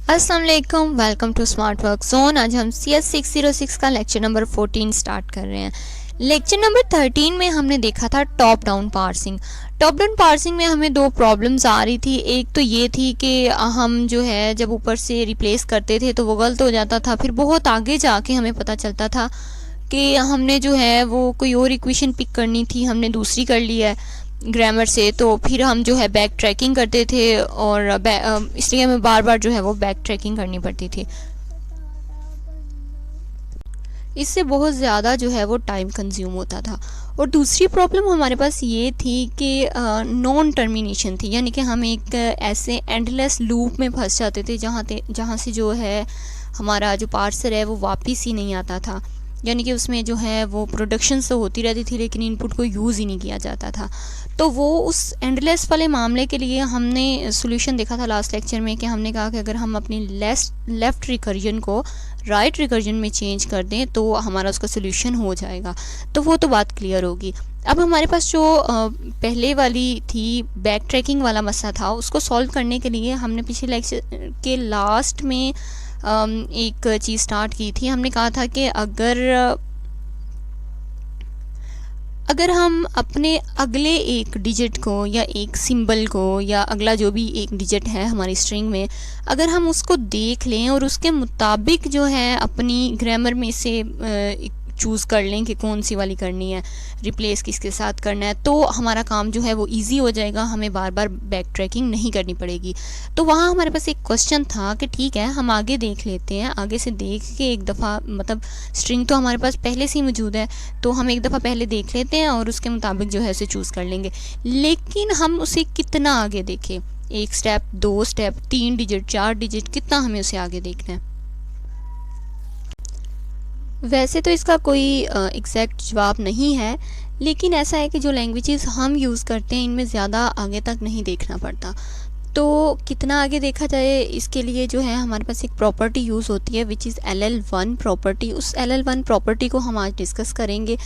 अस्सलाम वालेकुम, welcome to smart work zone. आज हम CS 606 का लेक्चर नंबर 14 स्टार्ट कर रहे हैं। लेक्चर नंबर 13 में हमने देखा था top down parsing. Top down parsing में हमें दो प्रॉब्लम्स आ रही थी। एक तो ये थी कि हम जो है जब ऊपर से रिप्लेस करते थे तो वो गलत हो जाता था, फिर बहुत आगे जाके हमें पता चलता था कि हमने जो है वो कोई और इक्वेशन पिक करनी थी, हमने दूसरी कर ली है ग्रामर से। तो फिर हम जो है बैक ट्रैकिंग करते थे और इसलिए हमें बार बार जो है वो बैक ट्रैकिंग करनी पड़ती थी। इससे बहुत ज़्यादा जो है वो टाइम कंज्यूम होता था। और दूसरी प्रॉब्लम हमारे पास ये थी कि नॉन टर्मिनेशन थी, यानी कि हम एक ऐसे एंडलेस लूप में फंस जाते थे जहाँ से जो है हमारा जो पार्सर है वो वापस ही नहीं आता था। यानी कि उसमें जो है वो प्रोडक्शन तो होती रहती थी लेकिन इनपुट को यूज़ ही नहीं किया जाता था। तो वो उस एंडलेस वाले मामले के लिए हमने सोल्यूशन देखा था लास्ट लेक्चर में कि हमने कहा कि अगर हम अपनी लेफ़्ट रिकर्जन को राइट रिकर्जन में चेंज कर दें तो हमारा उसका सोल्यूशन हो जाएगा। तो वो तो बात क्लियर होगी। अब हमारे पास जो पहले वाली थी बैक ट्रैकिंग वाला मसला था, उसको सॉल्व करने के लिए हमने पिछले लेक्चर के लास्ट में एक चीज़ स्टार्ट की थी। हमने कहा था कि अगर हम अपने अगले एक डिजिट को या एक सिंबल को या अगला जो भी एक डिजिट है हमारी स्ट्रिंग में, अगर हम उसको देख लें और उसके मुताबिक जो है अपनी ग्रामर में से चूज़ कर लें कि कौन सी वाली करनी है, रिप्लेस किसके साथ करना है, तो हमारा काम जो है वो इजी हो जाएगा, हमें बार बार बैक ट्रैकिंग नहीं करनी पड़ेगी। तो वहाँ हमारे पास एक क्वेश्चन था कि ठीक है हम आगे देख लेते हैं, आगे से देख के एक दफ़ा, मतलब स्ट्रिंग तो हमारे पास पहले से ही मौजूद है तो हम एक दफ़ा पहले देख लेते हैं और उसके मुताबिक जो है उसे चूज़ कर लेंगे। लेकिन हम उसे कितना आगे देखें, एक स्टेप, 2 स्टेप, 3 डिजिट, 4 डिजिट, कितना हमें उसे आगे देखना है? वैसे तो इसका कोई एग्जैक्ट जवाब नहीं है, लेकिन ऐसा है कि जो लैंग्वेजेस हम यूज़ करते हैं इनमें ज़्यादा आगे तक नहीं देखना पड़ता। तो कितना आगे देखा जाए, इसके लिए जो है हमारे पास एक प्रॉपर्टी यूज़ होती है विच इज़ LL1 प्रॉपर्टी। उस LL1 प्रॉपर्टी को हम आज डिस्कस करेंगे।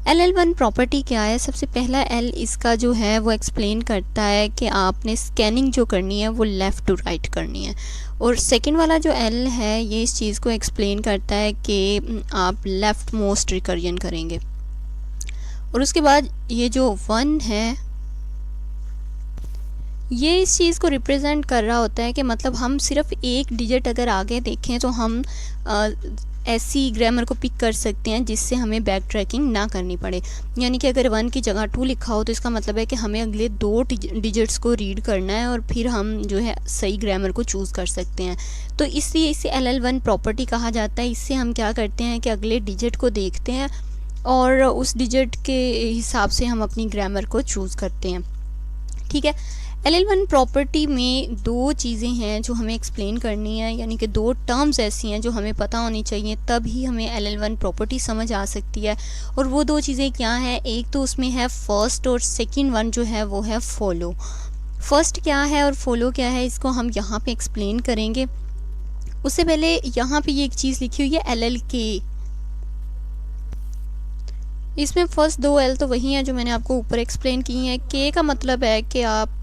LL1 प्रॉपर्टी क्या है? सबसे पहला L इसका जो है वो एक्सप्लेन करता है कि आपने स्कैनिंग जो करनी है वो लेफ़्ट टू राइट करनी है। और सेकंड वाला जो L है ये इस चीज़ को एक्सप्लेन करता है कि आप लेफ़्ट मोस्ट रिकर्जन करेंगे। और उसके बाद ये जो 1 है ये इस चीज़ को रिप्रेजेंट कर रहा होता है कि मतलब हम सिर्फ एक डिजिट अगर आगे देखें तो हम ऐसी ग्रामर को पिक कर सकते हैं जिससे हमें बैक ट्रैकिंग ना करनी पड़े। यानी कि अगर 1 की जगह 2 लिखा हो तो इसका मतलब है कि हमें अगले 2 डिजिट्स को रीड करना है और फिर हम जो है सही ग्रामर को चूज़ कर सकते हैं। तो इसलिए इसे LL1 प्रॉपर्टी कहा जाता है। इससे हम क्या करते हैं कि अगले डिजिट को देखते हैं और उस डिजिट के हिसाब से हम अपनी ग्रामर को चूज़ करते हैं। ठीक है, LL1 प्रॉपर्टी में 2 चीज़ें हैं जो हमें एक्सप्लेन करनी है, यानी कि 2 टर्म्स ऐसी हैं जो हमें पता होनी चाहिए, तभी हमें LL1 प्रॉपर्टी समझ आ सकती है। और वो 2 चीज़ें क्या हैं? एक तो उसमें है फर्स्ट और सेकंड वन जो है वो है फॉलो। फर्स्ट क्या है और फॉलो क्या है इसको हम यहाँ पे एक्सप्लेन करेंगे। उससे पहले यहाँ पे ये एक चीज़ लिखी हुई है LLK। इसमें फर्स्ट 2 L तो वही हैं जो मैंने आपको ऊपर एक्सप्लेन की हैं। K का मतलब है कि आप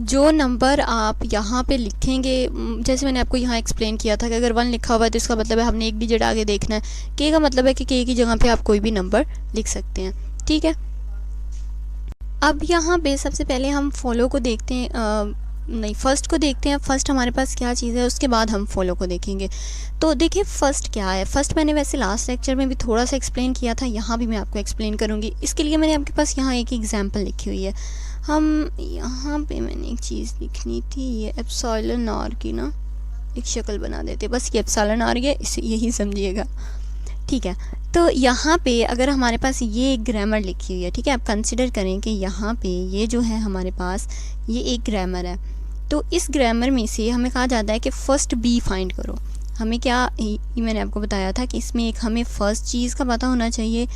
जो नंबर आप यहाँ पे लिखेंगे, जैसे मैंने आपको यहाँ एक्सप्लेन किया था कि अगर 1 लिखा हुआ है तो इसका मतलब है हमने एक डिजिट आगे देखना है। K का मतलब है कि K की जगह पे आप कोई भी नंबर लिख सकते हैं। ठीक है, अब यहाँ पे सबसे पहले हम फॉलो को देखते हैं, नहीं फर्स्ट को देखते हैं। फर्स्ट हमारे पास क्या चीज़ है उसके बाद हम फॉलो को देखेंगे। तो देखिए फर्स्ट क्या है। फर्स्ट मैंने वैसे लास्ट लेक्चर में भी थोड़ा सा एक्सप्लेन किया था, यहाँ भी मैं आपको एक्सप्लेन करूँगी। इसके लिए मैंने आपके पास यहाँ एक एग्जांपल लिखी हुई है। हम यहाँ पे मैंने एक चीज़ लिखनी थी, ये एप्सिलॉन आर की ना एक शक्ल बना देते, बस ये एप्सिलॉन आर है, इसे यही समझिएगा। ठीक है, तो यहाँ पे अगर हमारे पास ये एक ग्रामर लिखी हुई है, ठीक है, आप कंसिडर करें कि यहाँ पे ये जो है हमारे पास ये एक ग्रामर है। तो इस ग्रामर में से हमें कहा जाता है कि फ़र्स्ट बी फाइंड करो। हमें क्या, ये मैंने आपको बताया था कि इसमें एक हमें फ़र्स्ट चीज़ का पता होना चाहिए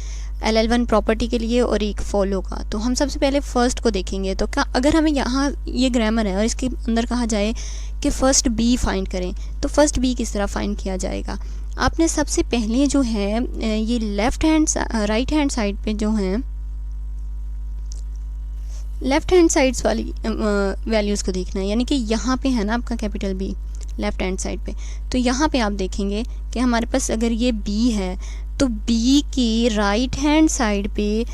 LL1 प्रॉपर्टी के लिए और एक फॉलो का। तो हम सबसे पहले फ़र्स्ट को देखेंगे। तो क्या अगर हमें यहाँ ये ग्रामर है और इसके अंदर कहा जाए कि फ़र्स्ट बी फाइंड करें, तो फ़र्स्ट बी किस तरह फाइंड किया जाएगा? आपने सबसे पहले जो है ये राइट हैंड साइड पे जो है लेफ़्ट हैंड साइड्स वाली वैल्यूज़ को देखना है, यानी कि यहाँ पे है ना आपका capital B left hand side पे। तो यहाँ पे आप देखेंगे कि हमारे पास अगर ये बी है तो बी की राइट हैंड साइड पे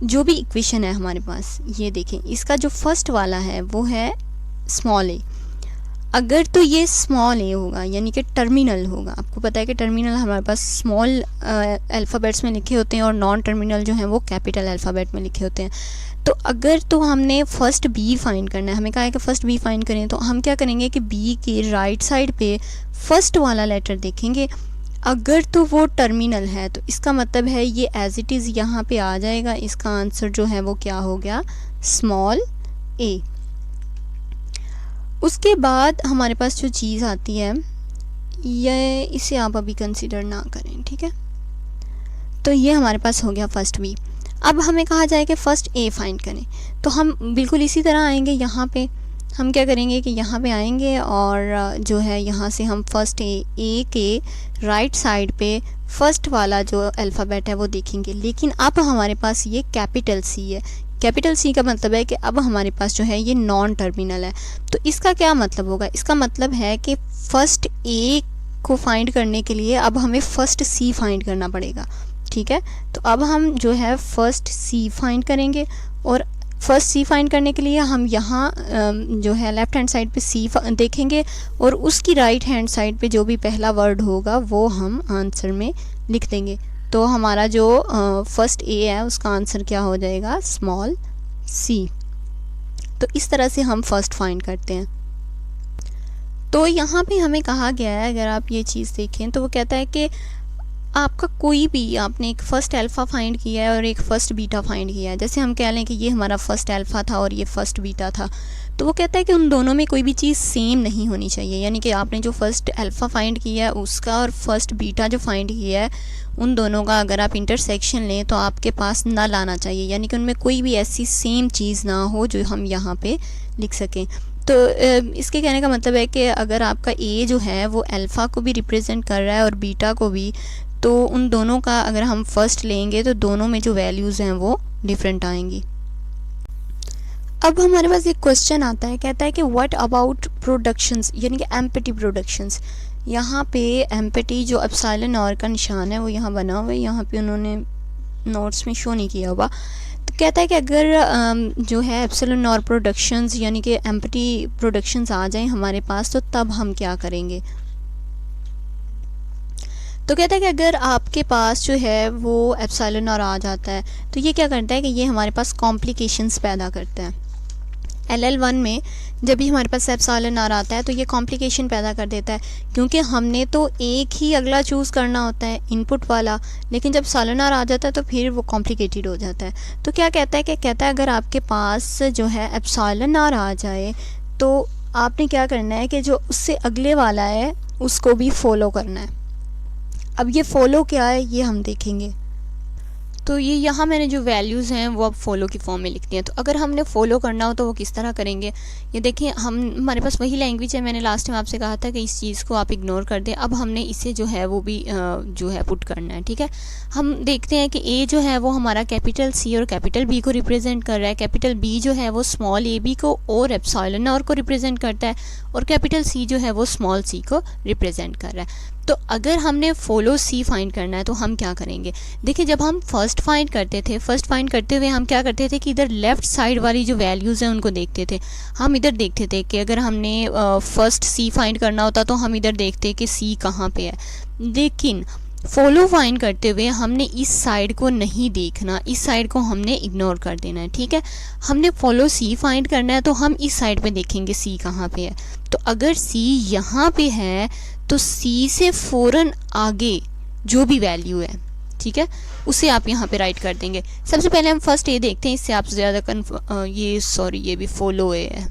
जो भी इक्वेशन है हमारे पास, ये देखें, इसका जो फर्स्ट वाला है वो है स्मॉल ए। अगर तो ये स्मॉल ए होगा यानी कि टर्मिनल होगा, आपको पता है कि टर्मिनल हमारे पास स्मॉल अल्फ़ाबेट्स में लिखे होते हैं और नॉन टर्मिनल जो हैं वो कैपिटल अल्फ़ाबेट में लिखे होते हैं। तो अगर तो हमने फर्स्ट बी फाइंड करना है, हमें कहा है कि फ़र्स्ट बी फाइंड करें, तो हम क्या करेंगे कि बी के राइट साइड पे फर्स्ट वाला लेटर देखेंगे। अगर तो वो टर्मिनल है तो इसका मतलब है ये एज इट इज़ यहाँ पे आ जाएगा, इसका आंसर जो है वो क्या हो गया, स्मॉल ए। उसके बाद हमारे पास जो चीज़ आती है, ये इसे आप अभी कंसीडर ना करें, ठीक है। तो ये हमारे पास हो गया फर्स्ट बी। अब हमें कहा जाए कि फ़र्स्ट ए फाइंड करें, तो हम बिल्कुल इसी तरह आएंगे। यहाँ पे हम क्या करेंगे कि यहाँ पे आएंगे और जो है यहाँ से हम फर्स्ट ए के राइट साइड पे फर्स्ट वाला जो अल्फ़ाबेट है वो देखेंगे। लेकिन अब हमारे पास ये कैपिटल सी है। कैपिटल सी का मतलब है कि अब हमारे पास जो है ये नॉन टर्मिनल है। तो इसका क्या मतलब होगा, इसका मतलब है कि फ़र्स्ट ए को फाइंड करने के लिए अब हमें फ़र्स्ट सी फाइंड करना पड़ेगा, ठीक है। तो अब हम जो है फ़र्स्ट सी फाइंड करेंगे और फर्स्ट सी फाइंड करने के लिए हम यहाँ जो है लेफ़्ट हैंड साइड पे सी देखेंगे और उसकी राइट हैंड साइड पे जो भी पहला वर्ड होगा वो हम आंसर में लिख देंगे। तो हमारा जो फर्स्ट ए है उसका आंसर क्या हो जाएगा, स्मॉल सी। तो इस तरह से हम फर्स्ट फाइंड करते हैं। तो यहाँ पे हमें कहा गया है, अगर आप ये चीज़ देखें तो वो कहता है कि आपका कोई भी, आपने एक फ़र्स्ट अल्फ़ा फाइंड किया है और एक फ़र्स्ट बीटा फाइंड किया है। जैसे हम कह लें कि ये हमारा फ़र्स्ट अल्फ़ा था और ये फ़र्स्ट बीटा था, तो वो कहता है कि उन दोनों में कोई भी चीज़ सेम नहीं होनी चाहिए। यानी कि आपने जो फ़र्स्ट अल्फ़ा फाइंड किया है उसका और फर्स्ट बीटा जो फाइंड किया है उन दोनों का अगर आप इंटरसेक्शन लें तो आपके पास नल आना चाहिए, यानी कि उनमें कोई भी ऐसी सेम चीज़ ना हो जो हम यहाँ पे लिख सकें। तो इसके कहने का मतलब है कि अगर आपका ए जो है वो अल्फ़ा को भी रिप्रेजेंट कर रहा है और बीटा को भी, तो उन दोनों का अगर हम फर्स्ट लेंगे तो दोनों में जो वैल्यूज़ हैं वो डिफरेंट आएंगी। अब हमारे पास एक क्वेश्चन आता है, कहता है कि व्हाट अबाउट प्रोडक्शंस, यानी कि एम्पटी प्रोडक्शंस। यहाँ पे एम्पटी जो एप्सिलॉन और का निशान है वो यहाँ बना हुआ है, यहाँ पे उन्होंने नोट्स में शो नहीं किया हुआ। तो कहता है कि अगर जो है एप्सिलॉन और प्रोडक्शंस यानी कि एम्पटी प्रोडक्शंस आ जाएं हमारे पास तो तब हम क्या करेंगे। तो कहता है कि अगर आपके पास जो है वो एप्सिलॉन और आ जाता है तो ये क्या करता है कि ये हमारे पास कॉम्प्लिकेशंस पैदा करता है। LL1 में जब भी हमारे पास एप्सिलॉन और आता है तो ये कॉम्प्लिकेशन पैदा कर देता है, क्योंकि हमने तो एक ही अगला चूज़ करना होता है इनपुट वाला, लेकिन जब एप्सिलॉन और आ जाता है तो फिर वो कॉम्प्लिकेटेड हो जाता है। तो क्या कहता है कि कहता है अगर आपके पास जो है एप्सिलॉन और आ जाए तो आपने क्या करना है कि जो उससे अगले वाला है उसको भी फॉलो करना है। अब ये फॉलो क्या है ये हम देखेंगे। तो ये यहाँ मैंने जो वैल्यूज़ हैं वो अब फॉलो की फॉर्म में लिखती हैं। तो अगर हमने फॉलो करना हो तो वो किस तरह करेंगे, ये देखिए, हमारे पास वही लैंग्वेज है। मैंने लास्ट टाइम आपसे कहा था कि इस चीज़ को आप इग्नोर कर दें। अब हमने इसे जो है वो भी जो है पुट करना है, ठीक है। हम देखते हैं कि ए जो है वो हमारा कैपिटल सी और कैपिटल बी को रिप्रेजेंट कर रहा है, कैपिटल बी जो है वो स्मॉल ए बी को और एप्सिलॉन और को रिप्रेजेंट करता है, और कैपिटल सी जो है वो स्मॉल सी को रिप्रेजेंट कर रहा है। तो अगर हमने फॉलो सी फाइंड करना है तो हम क्या करेंगे। देखिए, जब हम फर्स्ट फाइंड करते थे, फर्स्ट फाइंड करते हुए हम क्या करते थे कि इधर लेफ़्ट साइड वाली जो वैल्यूज़ हैं उनको देखते थे। हम इधर देखते थे कि अगर हमने फर्स्ट सी फाइंड करना होता तो हम इधर देखते कि सी कहाँ पे है। लेकिन फॉलो फाइंड करते हुए हमने इस साइड को नहीं देखना, इस साइड को हमने इग्नोर कर देना है, ठीक है। हमने फॉलो सी फाइंड करना है तो हम इस साइड पे देखेंगे सी कहाँ पे है। तो अगर सी यहाँ पे है तो सी से फ़ौरन आगे जो भी वैल्यू है, ठीक है, उसे आप यहाँ पे राइट कर देंगे। सबसे पहले हम फर्स्ट ए देखते हैं, इससे आप ज़्यादा ये भी फॉलो ए है,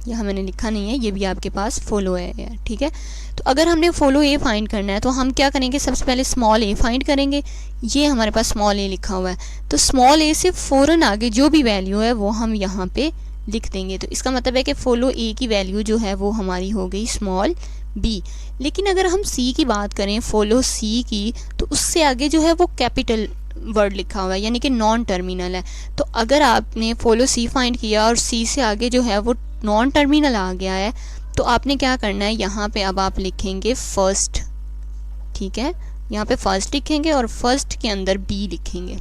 यहाँ मैंने लिखा नहीं है, ये भी आपके पास फॉलो ए है, ठीक है। तो अगर हमने फॉलो ए फाइंड करना है तो हम क्या करेंगे, सबसे पहले स्मॉल ए फाइंड करेंगे। ये हमारे पास स्मॉल ए लिखा हुआ है, तो स्मॉल ए से फ़ौरन आगे जो भी वैल्यू है वो हम यहाँ पे लिख देंगे। तो इसका मतलब है कि फॉलो ए की वैल्यू जो है वो हमारी हो गई स्मॉल बी। लेकिन अगर हम सी की बात करें, फॉलो सी की, तो उससे आगे जो है वो कैपिटल वर्ड लिखा हुआ है, यानी कि नॉन टर्मिनल है। तो अगर आपने फॉलो सी फाइंड किया और सी से आगे जो है वो नॉन टर्मिनल आ गया है, तो आपने क्या करना है, यहाँ पे अब आप लिखेंगे फर्स्ट। ठीक है, यहाँ पे फर्स्ट लिखेंगे और फर्स्ट के अंदर बी लिखेंगे।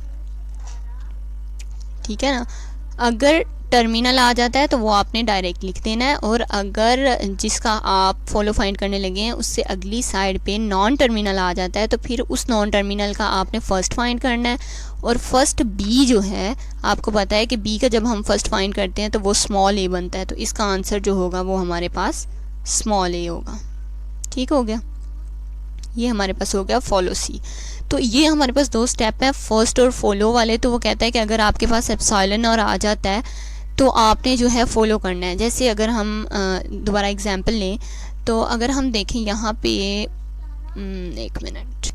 ठीक है ना। अगर टर्मिनल आ जाता है तो वो आपने डायरेक्ट लिख देना है, और अगर जिसका आप फॉलो फाइंड करने लगे हैं उससे अगली साइड पे नॉन टर्मिनल आ जाता है तो फिर उस नॉन टर्मिनल का आपने फर्स्ट फाइंड करना है। और फर्स्ट बी जो है, आपको पता है कि बी का जब हम फर्स्ट फाइंड करते हैं तो वो स्मॉल ए बनता है, तो इसका आंसर जो होगा वो हमारे पास स्मॉल ए होगा। ठीक हो गया, ये हमारे पास हो गया फॉलो सी। तो ये हमारे पास दो स्टेप है, फर्स्ट और फॉलो वाले। तो वो कहता है कि अगर आपके पास एप्सिलॉन और आ जाता है तो आपने जो है फॉलो करना है। जैसे अगर हम दोबारा एग्जांपल लें, तो अगर हम देखें यहाँ पे, एक मिनट,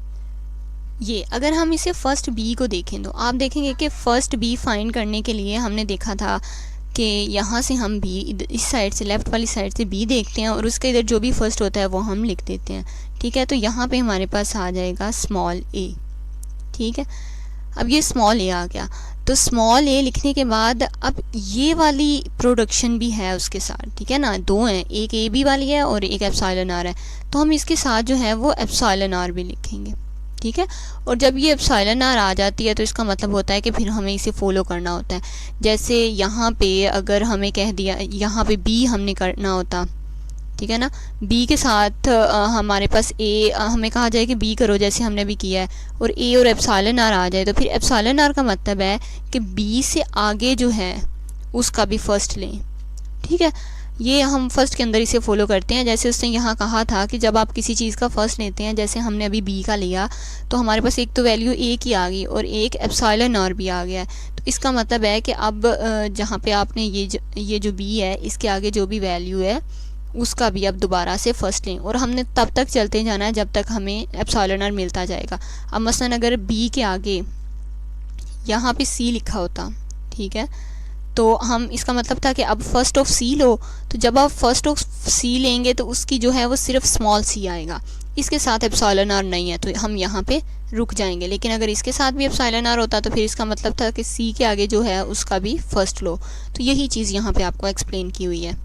ये अगर हम इसे फर्स्ट बी को देखें तो आप देखेंगे कि फ़र्स्ट बी फाइंड करने के लिए हमने देखा था कि यहाँ से हम बी, इस साइड से, लेफ़्ट वाली साइड से बी देखते हैं और उसके इधर जो भी फर्स्ट होता है वो हम लिख देते हैं। ठीक है, तो यहाँ पे हमारे पास आ जाएगा स्मॉल ए। ठीक है, अब ये स्मॉल ए आ गया, तो स्मॉल ए लिखने के बाद अब ये वाली प्रोडक्शन भी है उसके साथ। ठीक है ना, दो हैं, एक ए बी वाली है और एक एप्सिलॉन आर है, तो हम इसके साथ जो है वो एप्सिलॉन आर भी लिखेंगे। ठीक है, और जब ये एप्सिलॉन आर आ जाती है तो इसका मतलब होता है कि फिर हमें इसे फॉलो करना होता है। जैसे यहाँ पे अगर हमें कह दिया, यहाँ पे बी हमने करना होता, ठीक है ना, बी के साथ हमारे पास ए, हमें कहा जाए कि बी करो जैसे हमने भी किया है, और ए और एप्सिलॉन आर आ जाए, तो फिर एप्सिलॉन आर का मतलब है कि बी से आगे जो है उसका भी फर्स्ट लें। ठीक है, ये हम फर्स्ट के अंदर इसे फॉलो करते हैं। जैसे उसने यहाँ कहा था कि जब आप किसी चीज़ का फर्स्ट लेते हैं, जैसे हमने अभी बी का लिया, तो हमारे पास एक तो वैल्यू ए की आ गई और एक एप्सिलॉन आर भी आ गया। तो इसका मतलब है कि अब जहाँ पे आपने ये जो बी है इसके आगे जो भी वैल्यू है उसका भी अब दोबारा से फर्स्ट लें, और हमने तब तक चलते जाना है जब तक हमें एप्सिलॉन आर मिलता जाएगा। अब मसलन अगर बी के आगे यहाँ पे सी लिखा होता, ठीक है, तो हम, इसका मतलब था कि अब फर्स्ट ऑफ सी लो, तो जब आप फर्स्ट ऑफ सी लेंगे तो उसकी जो है वो सिर्फ स्मॉल सी आएगा, इसके साथ एप्सिलॉन आर नहीं है, तो हम यहाँ पे रुक जाएंगे। लेकिन अगर इसके साथ भी एप्सिलॉन आर होता तो फिर इसका मतलब था कि सी के आगे जो है उसका भी फर्स्ट लो। तो यही चीज़ यहाँ पे आपको एक्सप्लेन की हुई है।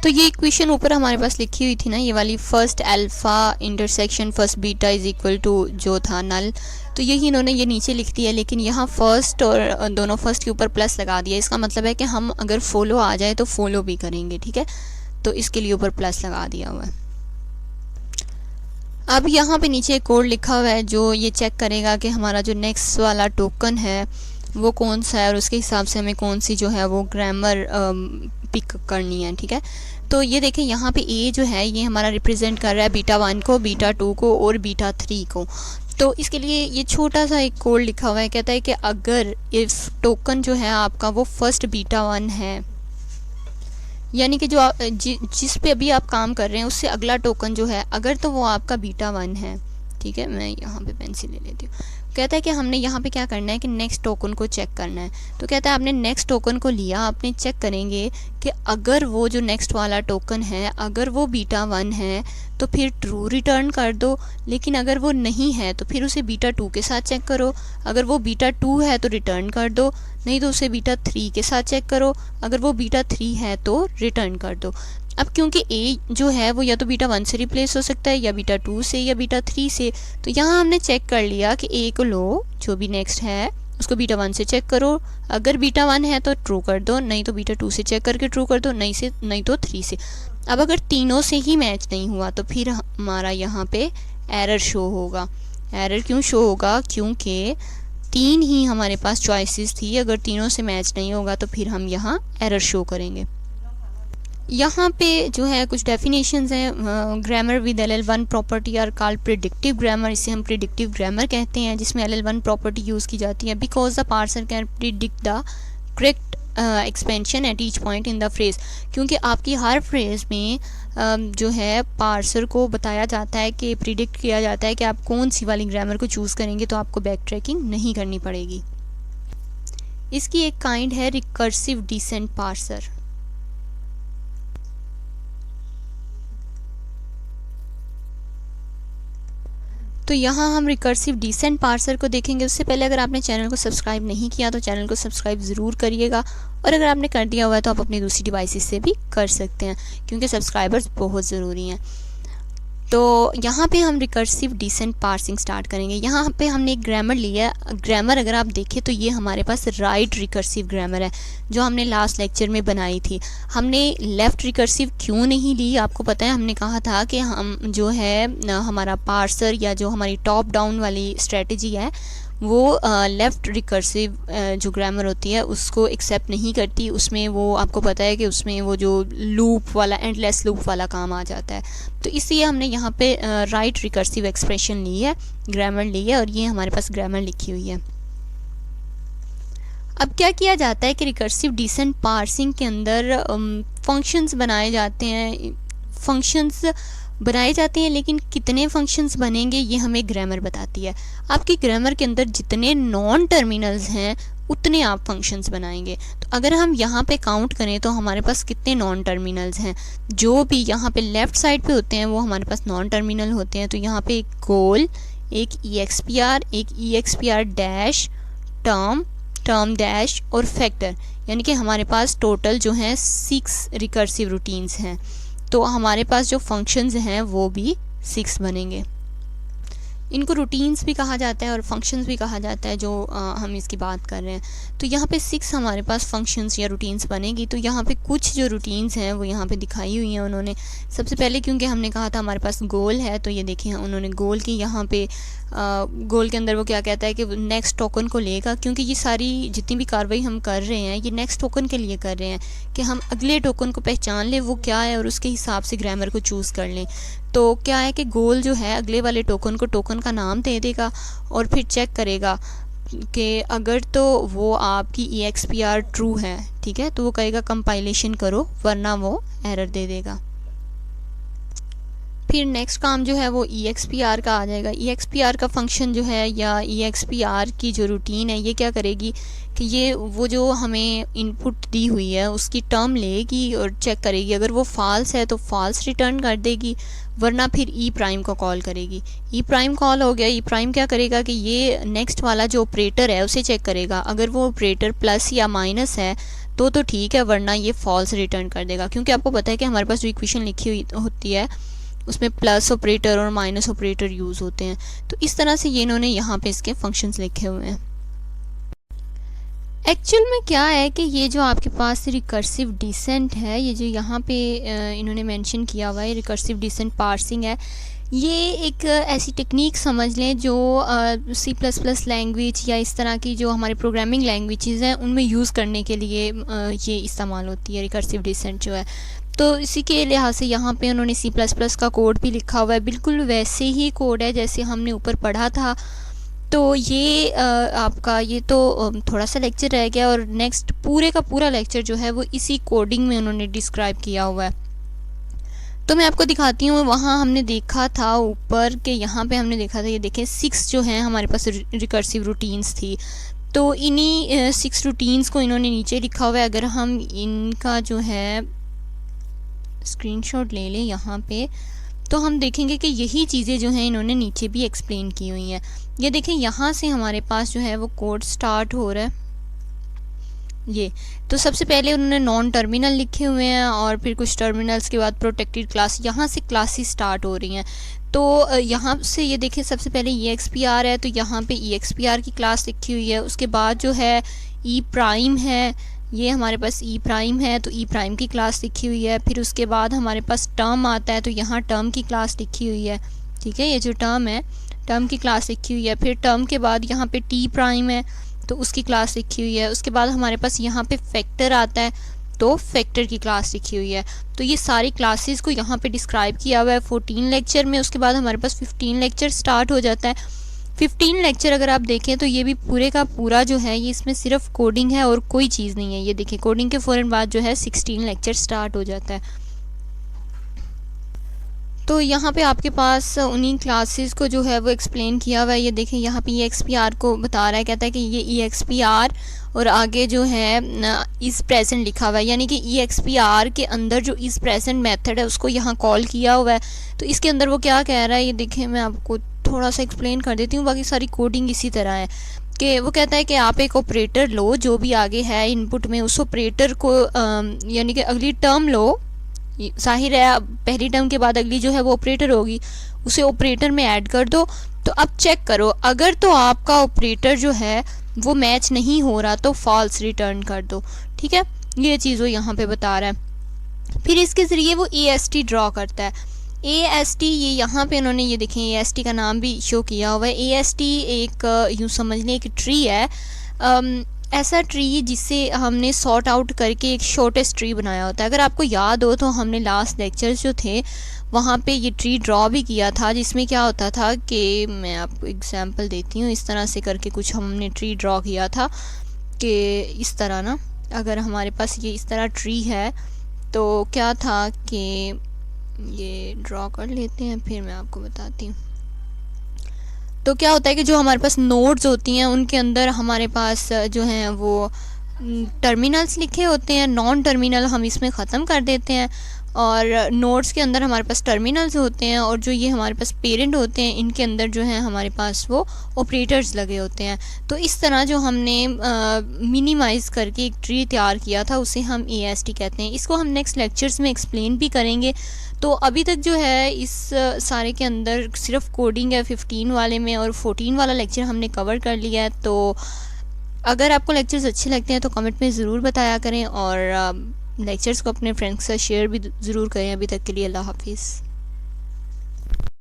तो ये इक्वेशन ऊपर हमारे पास लिखी हुई थी ना, ये वाली, first alpha intersection first beta is equal to जो था नल, तो यही इन्होंने ये नीचे लिख दिया, लेकिन यहाँ फर्स्ट और दोनों फर्स्ट के ऊपर प्लस लगा दिया। इसका मतलब है कि हम अगर फॉलो आ जाए तो फॉलो भी करेंगे। ठीक है, तो इसके लिए ऊपर प्लस लगा दिया हुआ है। अब यहाँ पे नीचे एक कोड लिखा हुआ है जो ये चेक करेगा कि हमारा जो नेक्स्ट वाला टोकन है वो कौन सा है, और उसके हिसाब से हमें कौन सी जो है वो ग्रामर पिक करनी है। ठीक है, तो ये देखें यहाँ पे ए जो है ये हमारा रिप्रेजेंट कर रहा है बीटा 1 को, बीटा 2 को और बीटा 3 को। तो इसके लिए ये छोटा सा एक कोड लिखा हुआ है, कहता है कि अगर इफ़ टोकन जो है आपका वो फर्स्ट बीटा 1 है, यानी कि जो जिस पे अभी आप काम कर रहे हैं उससे अगला टोकन जो है अगर तो वो आपका बीटा 1 है। ठीक है, मैं यहाँ पे पेंसिल ले लेती हूँ। कहता है कि हमने यहाँ पे क्या करना है कि नेक्स्ट टोकन को चेक करना है। तो कहता है आपने नेक्स्ट टोकन को लिया, आपने चेक करेंगे कि अगर वो जो नेक्स्ट वाला टोकन है अगर वो बीटा 1 है तो फिर ट्रू रिटर्न कर दो, लेकिन अगर वो नहीं है तो फिर उसे बीटा 2 के साथ चेक करो। अगर वो बीटा 2 है तो रिटर्न कर दो, नहीं तो उसे बीटा 3 के साथ चेक करो। अगर वो बीटा 3 है तो रिटर्न कर दो। अब क्योंकि ए जो है वो या तो बीटा 1 से रिप्लेस हो सकता है या बीटा 2 से या बीटा 3 से, तो यहाँ हमने चेक कर लिया कि ए को लो, जो भी नेक्स्ट है उसको बीटा 1 से चेक करो, अगर बीटा 1 है तो ट्रू कर दो, नहीं तो बीटा 2 से चेक करके ट्रू कर दो, नहीं तो 3 से। अब अगर तीनों से ही मैच नहीं हुआ तो फिर हमारा यहाँ पे एरर शो होगा। एरर क्यों शो होगा? क्योंकि 3 ही हमारे पास चॉइसेस थी, अगर तीनों से मैच नहीं होगा तो फिर हम यहाँ एरर शो करेंगे। यहाँ पे जो है कुछ डेफिनेशंस हैं। Grammar with LL1 property are called predictive grammar, इसे हम प्रिडिक्टिव ग्रामर कहते हैं, जिसमें LL1 प्रॉपर्टी यूज़ की जाती है because the parser can predict the correct expansion at each point in the phrase. क्योंकि आपकी हर फ्रेज में जो है पार्सर को बताया जाता है कि प्रिडिक्ट किया जाता है कि आप कौन सी वाली ग्रामर को चूज़ करेंगे, तो आपको बैक ट्रैकिंग नहीं करनी पड़ेगी। इसकी एक काइंड है रिकर्सिव डिसेंट पार्सर। तो यहाँ हम रिकर्सिव डिसेंट पार्सर को देखेंगे। उससे पहले अगर आपने चैनल को सब्सक्राइब नहीं किया तो चैनल को सब्सक्राइब ज़रूर करिएगा, और अगर आपने कर दिया हुआ है तो आप अपनी दूसरी डिवाइसेस से भी कर सकते हैं, क्योंकि सब्सक्राइबर्स बहुत ज़रूरी हैं। तो यहाँ पे हम रिकर्सिव डिसेंट पार्सिंग स्टार्ट करेंगे। यहाँ पे हमने एक ग्रामर लिया है। ग्रामर अगर आप देखें तो ये हमारे पास राइट रिकर्सिव ग्रामर है, जो हमने लास्ट लेक्चर में बनाई थी। हमने लेफ़्ट रिकर्सिव क्यों नहीं ली, आपको पता है, हमने कहा था कि हम जो है हमारा पार्सर या जो हमारी टॉप डाउन वाली स्ट्रेटजी है वो लेफ़्ट रिकर्सिव जो ग्रामर होती है उसको एक्सेप्ट नहीं करती। उसमें वो आपको पता है कि उसमें वो जो लूप वाला, एंडलेस लूप वाला काम आ जाता है। तो इसलिए हमने यहाँ पे राइट रिकर्सिव एक्सप्रेशन ली है, ग्रामर ली है, और ये हमारे पास ग्रामर लिखी हुई है। अब क्या किया जाता है कि रिकर्सिव डिसेंट पार्सिंग के अंदर फंक्शंस बनाए जाते हैं, लेकिन कितने फंक्शंस बनेंगे ये हमें ग्रामर बताती है। आपकी ग्रामर के अंदर जितने नॉन टर्मिनल्स हैं उतने आप फंक्शंस बनाएंगे। तो अगर हम यहाँ पे काउंट करें तो हमारे पास कितने नॉन टर्मिनल्स हैं, जो भी यहाँ पे लेफ़्ट साइड पे होते हैं वो हमारे पास नॉन टर्मिनल होते हैं। तो यहाँ पे एक गोल, एक EXPR, एक EXPR डैश, टर्म डैश और फैक्टर, यानी कि हमारे पास टोटल जो हैं 6 रिकर्सिव रूटीन्स हैं। तो हमारे पास जो फंक्शंस हैं वो भी 6 बनेंगे। इनको रूटीन्स भी कहा जाता है और फंक्शंस भी कहा जाता है, जो हम इसकी बात कर रहे हैं। तो यहाँ पे 6 हमारे पास फंक्शंस या रूटीन्स बनेगी। तो यहाँ पे कुछ जो रूटीन्स हैं वो यहाँ पे दिखाई हुई हैं उन्होंने। सबसे पहले क्योंकि हमने कहा था हमारे पास गोल है, तो ये देखिए उन्होंने गोल की यहाँ पे गोल के अंदर वो क्या कहता है कि नेक्स्ट टोकन को लेगा, क्योंकि ये सारी जितनी भी कार्रवाई हम कर रहे हैं ये नेक्स्ट टोकन के लिए कर रहे हैं कि हम अगले टोकन को पहचान लें वो क्या है और उसके हिसाब से ग्रामर को चूज़ कर लें। तो क्या है कि गोल जो है अगले वाले टोकन को टोकन का नाम दे देगा और फिर चेक करेगा कि अगर तो वो आपकी EXPR ट्रू है, ठीक है, तो वो कहेगा कंपाइलेशन करो, वरना वो एरर दे देगा। फिर नेक्स्ट काम जो है वो EXPR का आ जाएगा। EXPR का फंक्शन जो है या EXPR की जो रूटीन है ये क्या करेगी कि ये वो जो हमें इनपुट दी हुई है उसकी टर्म लेगी और चेक करेगी। अगर वो फॉल्स है तो फॉल्स रिटर्न कर देगी, वरना फिर ई प्राइम को कॉल करेगी। ई प्राइम कॉल हो गया, ई प्राइम क्या करेगा कि ये नेक्स्ट वाला जो ऑपरेटर है उसे चेक करेगा। अगर वो ऑपरेटर प्लस या माइनस है तो ठीक है, वरना ये फॉल्स रिटर्न कर देगा। क्योंकि आपको पता है कि हमारे पास जो इक्वेशन लिखी हुई होती है उसमें प्लस ऑपरेटर और माइनस ऑपरेटर यूज़ होते हैं। तो इस तरह से ये इन्होंने यहाँ पे इसके फंक्शंस लिखे हुए हैं। एक्चुअल में क्या है कि ये जो आपके पास रिकर्सिव डिसेंट है, ये जो यहाँ पे इन्होंने मेंशन किया हुआ है रिकर्सिव डिसेंट पार्सिंग है, ये एक ऐसी टेक्निक समझ लें जो C++ लैंग्वेज या इस तरह की जो हमारे प्रोग्रामिंग लैंग्वेजेस हैं उनमें यूज़ करने के लिए ये इस्तेमाल होती है रिकर्सिव डिसेंट जो है। तो इसी के लिहाज से यहाँ पे उन्होंने C++ का कोड भी लिखा हुआ है, बिल्कुल वैसे ही कोड है जैसे हमने ऊपर पढ़ा था। तो ये आपका ये तो थोड़ा सा लेक्चर रह गया, और नेक्स्ट पूरे का पूरा लेक्चर जो है वो इसी कोडिंग में उन्होंने डिस्क्राइब किया हुआ है। तो मैं आपको दिखाती हूँ। वहाँ हमने देखा था ऊपर के, यहाँ पे हमने देखा था, ये देखें 6 जो हैं हमारे पास रिकर्सिव रूटीन्स थी। तो इन्हीं 6 रूटीन्स को इन्होंने नीचे लिखा हुआ है। अगर हम इनका जो है स्क्रीनशॉट ले लें यहाँ पे, तो हम देखेंगे कि यही चीज़ें जो हैं इन्होंने नीचे भी एक्सप्लेन की हुई हैं। ये देखें यहाँ से हमारे पास जो है वो कोड स्टार्ट हो रहा है। ये तो सबसे पहले उन्होंने नॉन टर्मिनल लिखे हुए हैं और फिर कुछ टर्मिनल्स के बाद प्रोटेक्टेड क्लास, यहाँ से क्लासेस स्टार्ट हो रही हैं। तो यहाँ से ये देखें सबसे पहले EXPR है, तो यहाँ पे EXPR की क्लास लिखी हुई है। उसके बाद जो है ई प्राइम है, ये हमारे पास ई प्राइम है, तो ई प्राइम की क्लास लिखी हुई है। फिर उसके बाद हमारे पास टर्म आता है, तो यहाँ टर्म की क्लास लिखी हुई है, ठीक है, ये जो टर्म है टर्म की क्लास लिखी हुई है। फिर टर्म के बाद यहाँ पे टी प्राइम है, तो उसकी क्लास लिखी हुई है। उसके बाद हमारे पास यहाँ पे फैक्टर आता है, तो फैक्टर की क्लास लिखी हुई है। तो ये सारी क्लासेस को यहाँ पे डिस्क्राइब किया हुआ है 14 लेक्चर में। उसके बाद हमारे पास 15 लेक्चर स्टार्ट हो जाता है। 15 लेक्चर अगर आप देखें तो ये भी पूरे का पूरा जो है ये इसमें सिर्फ कोडिंग है और कोई चीज़ नहीं है। ये देखिए कोडिंग के फ़ौरन बाद जो है 16 लेक्चर स्टार्ट हो जाता है। तो यहाँ पे आपके पास उन्हीं क्लासेस को जो है वो एक्सप्लेन किया हुआ है। ये देखें यहाँ पे EXPR को बता रहा है, कहता है कि ये EXPR और आगे जो है इस प्रेजेंट लिखा हुआ है, यानी कि EXPR के अंदर जो इस प्रेजेंट मेथड है उसको यहाँ कॉल किया हुआ है। तो इसके अंदर वो क्या कह रहा है, ये देखें मैं आपको थोड़ा सा एक्सप्लेन कर देती हूँ, बाकी सारी कोडिंग इसी तरह है कि वो कहता है कि आप एक ऑपरेटर लो जो भी आगे है इनपुट में, उस ऑपरेटर को यानी कि अगली टर्म लो, जाहिर है पहली टर्म के बाद अगली जो है वो ऑपरेटर होगी, उसे ऑपरेटर में ऐड कर दो। तो अब चेक करो, अगर तो आपका ऑपरेटर जो है वो मैच नहीं हो रहा तो फॉल्स रिटर्न कर दो। ठीक है, ये चीज़ वो यहाँ पे बता रहा है। फिर इसके ज़रिए वो AST ड्रॉ करता है। AST ये यहाँ पे उन्होंने ये देखें AST का नाम भी शो किया हुआ है। AST एक यूँ समझ लें एक ट्री है, ऐसा ट्री जिससे हमने सॉर्ट आउट करके एक शॉर्टेस्ट ट्री बनाया होता है। अगर आपको याद हो तो हमने लास्ट लेक्चर्स जो थे वहाँ पे ये ट्री ड्रॉ भी किया था, जिसमें क्या होता था कि मैं आपको एग्जांपल देती हूँ, इस तरह से करके कुछ हमने ट्री ड्रॉ किया था कि इस तरह ना, अगर हमारे पास ये इस तरह ट्री है तो क्या था कि ये ड्रॉ कर लेते हैं फिर मैं आपको बताती हूँ। तो क्या होता है कि जो हमारे पास नोड्स होती हैं उनके अंदर हमारे पास जो हैं वो टर्मिनल्स लिखे होते हैं, नॉन टर्मिनल हम इसमें ख़त्म कर देते हैं, और नोड्स के अंदर हमारे पास टर्मिनल्स होते हैं, और जो ये हमारे पास पेरेंट होते हैं इनके अंदर जो है हमारे पास वो ऑपरेटर्स लगे होते हैं। तो इस तरह जो हमने मिनिमाइज़ करके एक ट्री तैयार किया था उसे हम AST कहते हैं। इसको हम नेक्स्ट लेक्चर्स में एक्सप्लेन भी करेंगे। तो अभी तक जो है इस सारे के अंदर सिर्फ कोडिंग है 15 वाले में, और 14 वाला लेक्चर हमने कवर कर लिया है। तो अगर आपको लेक्चर्स अच्छे लगते हैं तो कमेंट में ज़रूर बताया करें, और लेक्चर्स को अपने फ्रेंड्स के साथ शेयर भी ज़रूर करें। अभी तक के लिए अल्लाह हाफिज़।